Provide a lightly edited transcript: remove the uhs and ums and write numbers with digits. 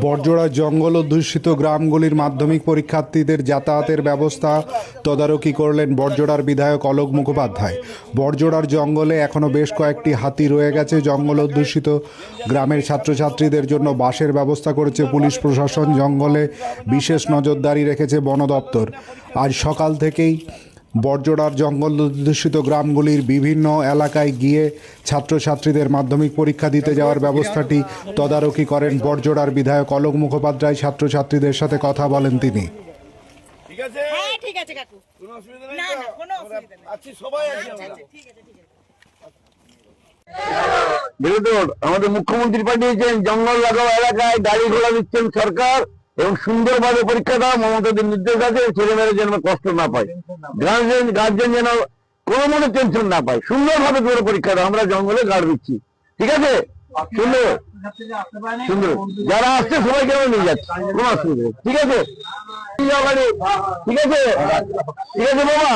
বড়জোড়া জঙ্গল অধ্যুষিত গ্রামগুলির মাধ্যমিক পরীক্ষার্থীদের যাতায়াতের ব্যবস্থা তদারকি করলেন বড়জোড়ার বিধায়ক অলোক মুখোপাধ্যায়। বড়জোড়ার জঙ্গলে এখনও বেশ কয়েকটি হাতি রয়ে গেছে। জঙ্গল অধ্যুষিত গ্রামের ছাত্রছাত্রীদের জন্য বাসের ব্যবস্থা করেছে পুলিশ প্রশাসন। জঙ্গলে বিশেষ নজরদারি রেখেছে বন দপ্তর। আজ সকাল থেকেই বড়জোড়ার জঙ্গল অধ্যুষিত গ্রামগুলির বিভিন্ন এলাকায় গিয়ে ছাত্রছাত্রীদের মাধ্যমিক পরীক্ষা দিতে যাওয়ার ব্যবস্থাটি তদারকি করেন বড়জোড়ার বিধায়ক অলোক মুখোপাধ্যায়। ছাত্রছাত্রীদের সাথে কথা বলেন তিনি। ঠিক আছে? হ্যাঁ ঠিক আছে কাকু। কোনো অসুবিধা নেই না তো? না কোনো অসুবিধা নেই। আছি, সবাই আছি আমরা। ঠিক আছে ঠিক আছে। দেখুন, আমাদের মুখ্যমন্ত্রী পাঠিয়েছেন জঙ্গল লাগাও এলাকায় গাড়ি ঘোড়া দিচ্ছেন সরকার, এবং সুন্দরভাবে পরীক্ষা দাও। মমতাদের নির্দেশ আছে ছেলেমেয়েরা যেন কষ্ট না পায়, গার্জেন যেন কোনো মনে টেনশন না পায়, সুন্দরভাবে করে পরীক্ষা দাও। আমরা জঙ্গলে গাড় দিচ্ছি, ঠিক আছে? সুন্দর সুন্দর যারা আসছে সবাইকে আমরা নিয়ে যাচ্ছি, কোনো অসুবিধা নেই, ঠিক আছে? ঠিক আছে, ঠিক আছে বাবা।